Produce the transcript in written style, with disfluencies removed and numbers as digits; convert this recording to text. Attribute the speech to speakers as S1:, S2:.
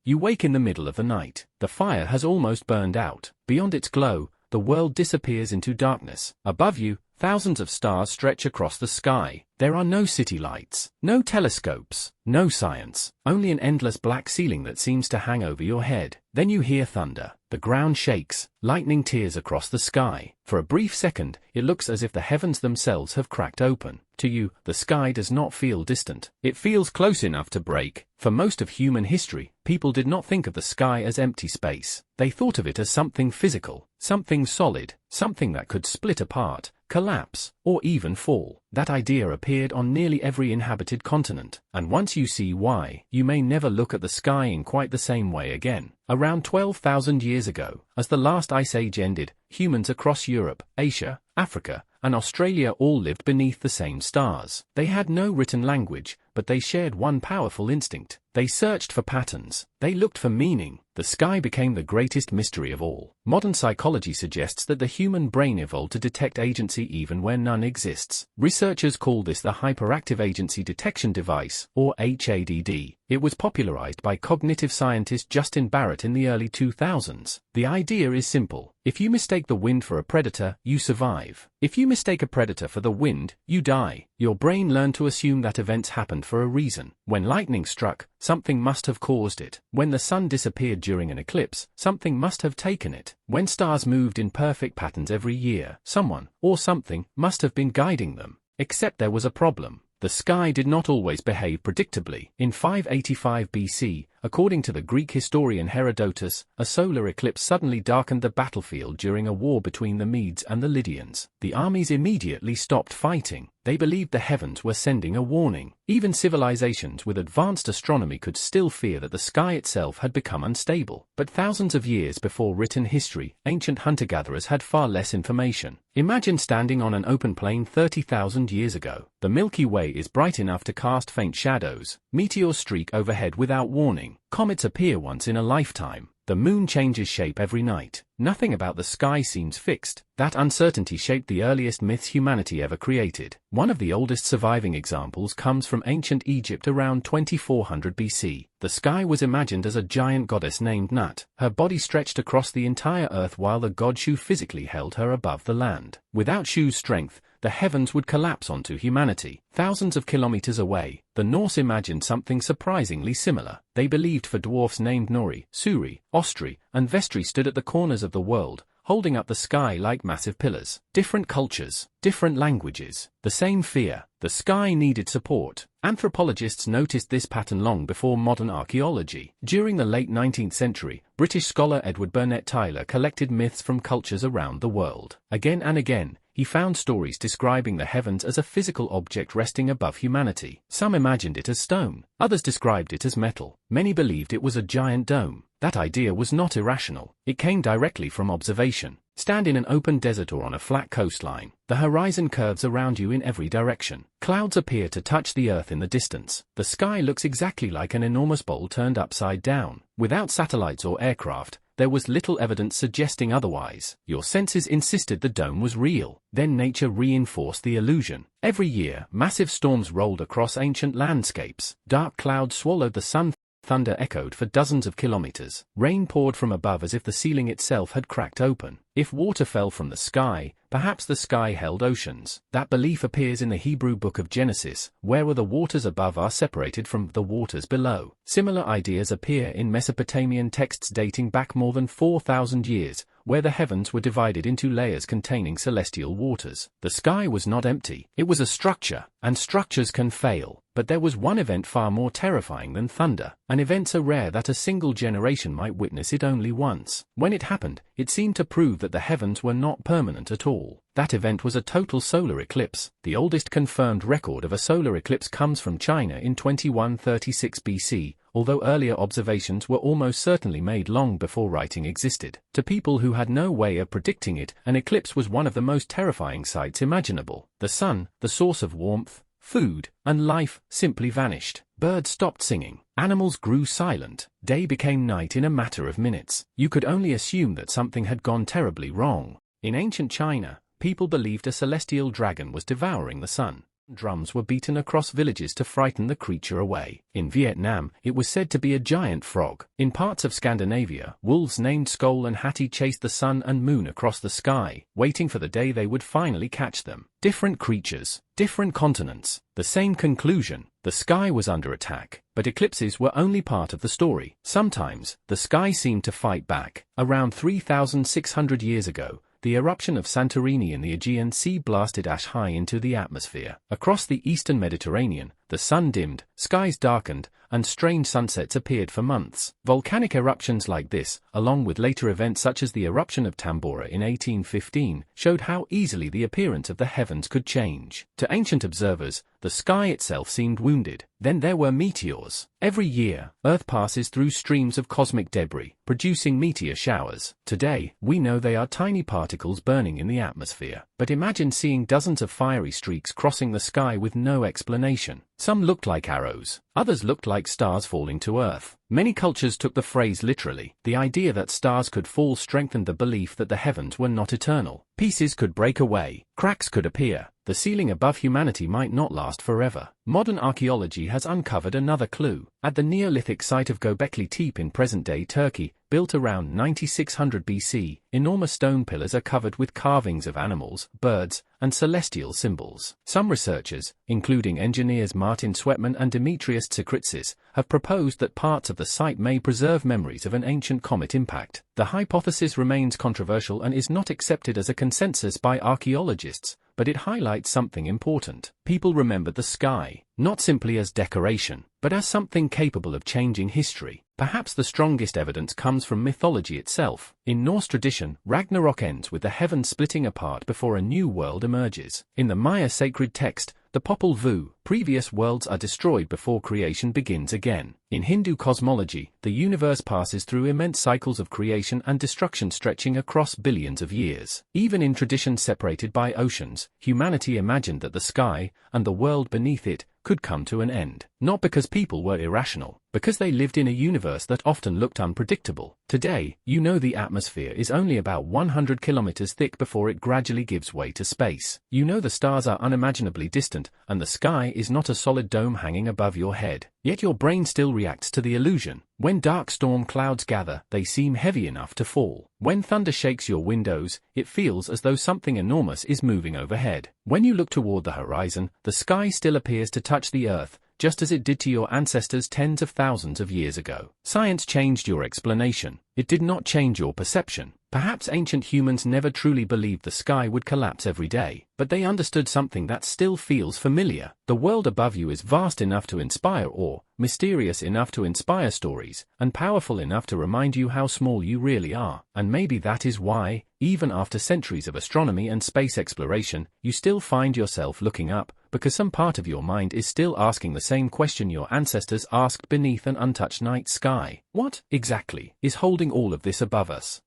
S1: You wake in the middle of the night. The fire has almost burned out. Beyond its glow, the world disappears into darkness. Above you, thousands of stars stretch across the sky. There are no city lights, no telescopes, no science, only an endless black ceiling that seems to hang over your head. Then you hear thunder. The ground shakes, lightning tears across the sky. For a brief second, it looks as if the heavens themselves have cracked open. To you, the sky does not feel distant. It feels close enough to break. For most of human history, people did not think of the sky as empty space. They thought of it as something physical, something solid, something that could split apart, collapse, or even fall. That idea appeared on nearly every inhabited continent, and once you see why, you may never look at the sky in quite the same way again. Around 12,000 years ago, as the last ice age ended, humans across Europe, Asia, Africa, and Australia all lived beneath the same stars. They had no written language, but they shared one powerful instinct. They searched for patterns. They looked for meaning. The sky became the greatest mystery of all. Modern psychology suggests that the human brain evolved to detect agency even where none exists. Researchers call this the Hyperactive Agency Detection Device, or HADD. It was popularized by cognitive scientist Justin Barrett in the early 2000s. The idea is simple. If you mistake the wind for a predator, you survive. If you mistake a predator for the wind, you die. Your brain learned to assume that events happened for a reason. When lightning struck, something must have caused it. When the sun disappeared during an eclipse, something must have taken it. When stars moved in perfect patterns every year, someone, or something, must have been guiding them. Except there was a problem. The sky did not always behave predictably. In 585 BC, according to the Greek historian Herodotus, a solar eclipse suddenly darkened the battlefield during a war between the Medes and the Lydians. The armies immediately stopped fighting. They believed the heavens were sending a warning. Even civilizations with advanced astronomy could still fear that the sky itself had become unstable. But thousands of years before written history, ancient hunter-gatherers had far less information. Imagine standing on an open plain 30,000 years ago. The Milky Way is bright enough to cast faint shadows. Meteors streak overhead without warning. Comets appear once in a lifetime. The moon changes shape every night. Nothing about the sky seems fixed. That uncertainty shaped the earliest myths humanity ever created. One of the oldest surviving examples comes from ancient Egypt around 2400 BC. The sky was imagined as a giant goddess named Nut. Her body stretched across the entire earth while the god Shu physically held her above the land. Without Shu's strength, the heavens would collapse onto humanity. Thousands of kilometers away, the Norse imagined something surprisingly similar. They believed for dwarfs named Nori, Suri, Ostri, and Vestri stood at the corners of the world, holding up the sky like massive pillars. Different cultures, different languages, the same fear. The sky needed support. Anthropologists noticed this pattern long before modern archaeology. During the late 19th century, British scholar Edward Burnett Tylor collected myths from cultures around the world. Again and again, he found stories describing the heavens as a physical object resting above humanity. Some imagined it as stone, others described it as metal. Many believed it was a giant dome. That idea was not irrational. It came directly from observation. Stand in an open desert or on a flat coastline. The horizon curves around you in every direction. Clouds appear to touch the earth in the distance. The sky looks exactly like an enormous bowl turned upside down. Without satellites or aircraft, there was little evidence suggesting otherwise. Your senses insisted the dome was real. Then nature reinforced the illusion. Every year, massive storms rolled across ancient landscapes. Dark clouds swallowed the sun. Thunder echoed for dozens of kilometers. Rain poured from above as if the ceiling itself had cracked open. If water fell from the sky, perhaps the sky held oceans. That belief appears in the Hebrew book of Genesis, where the waters above are separated from the waters below. Similar ideas appear in Mesopotamian texts dating back more than 4,000 years, where the heavens were divided into layers containing celestial waters. The sky was not empty. It was a structure, and structures can fail. But there was one event far more terrifying than thunder, an event so rare that a single generation might witness it only once. When it happened, it seemed to prove that the heavens were not permanent at all. That event was a total solar eclipse. The oldest confirmed record of a solar eclipse comes from China in 2136 BC, although earlier observations were almost certainly made long before writing existed. To people who had no way of predicting it, an eclipse was one of the most terrifying sights imaginable. The sun, the source of warmth, food, and life, simply vanished. Birds stopped singing. Animals grew silent. Day became night in a matter of minutes. You could only assume that something had gone terribly wrong. In ancient China, people believed a celestial dragon was devouring the sun. Drums were beaten across villages to frighten the creature away. In Vietnam, it was said to be a giant frog. In parts of Scandinavia, wolves named Skoll and Hattie chased the sun and moon across the sky, waiting for the day they would finally catch them. Different creatures, different continents, the same conclusion: the sky was under attack. But eclipses were only part of the story. Sometimes, the sky seemed to fight back. Around 3,600 years ago, the eruption of Santorini in the Aegean Sea blasted ash high into the atmosphere. Across the eastern Mediterranean, the sun dimmed, skies darkened, and strange sunsets appeared for months. Volcanic eruptions like this, along with later events such as the eruption of Tambora in 1815, showed how easily the appearance of the heavens could change. To ancient observers, the sky itself seemed wounded. Then there were meteors. Every year, Earth passes through streams of cosmic debris, producing meteor showers. Today, we know they are tiny particles burning in the atmosphere. But imagine seeing dozens of fiery streaks crossing the sky with no explanation. Some looked like arrows, others looked like stars falling to Earth. Many cultures took the phrase literally. The idea that stars could fall strengthened the belief that the heavens were not eternal. Pieces could break away, cracks could appear, the ceiling above humanity might not last forever. Modern archaeology has uncovered another clue. At the Neolithic site of Göbekli Tepe in present-day Turkey, built around 9600 BC, enormous stone pillars are covered with carvings of animals, birds, and celestial symbols. Some researchers, including engineers Martin Sweatman and Demetrius Tsikritsis, have proposed that parts of the site may preserve memories of an ancient comet impact. The hypothesis remains controversial and is not accepted as a consensus by archaeologists, but it highlights something important. People remember the sky, not simply as decoration, but as something capable of changing history. Perhaps the strongest evidence comes from mythology itself. In Norse tradition, Ragnarok ends with the heavens splitting apart before a new world emerges. In the Maya sacred text, the Popol Vuh, previous worlds are destroyed before creation begins again. In Hindu cosmology, the universe passes through immense cycles of creation and destruction stretching across billions of years. Even in traditions separated by oceans, humanity imagined that the sky, and the world beneath it, could come to an end. Not because people were irrational, because they lived in a universe that often looked unpredictable. Today, you know the atmosphere is only about 100 kilometers thick before it gradually gives way to space. You know the stars are unimaginably distant, and the sky is not a solid dome hanging above your head. Yet your brain still reacts to the illusion. When dark storm clouds gather, they seem heavy enough to fall. When thunder shakes your windows, it feels as though something enormous is moving overhead. When you look toward the horizon, the sky still appears to touch the earth, just as it did to your ancestors tens of thousands of years ago. Science changed your explanation. It did not change your perception. Perhaps ancient humans never truly believed the sky would collapse every day, but they understood something that still feels familiar. The world above you is vast enough to inspire awe, mysterious enough to inspire stories, and powerful enough to remind you how small you really are. And maybe that is why, even after centuries of astronomy and space exploration, you still find yourself looking up, because some part of your mind is still asking the same question your ancestors asked beneath an untouched night sky. What, exactly, is holding all of this above us?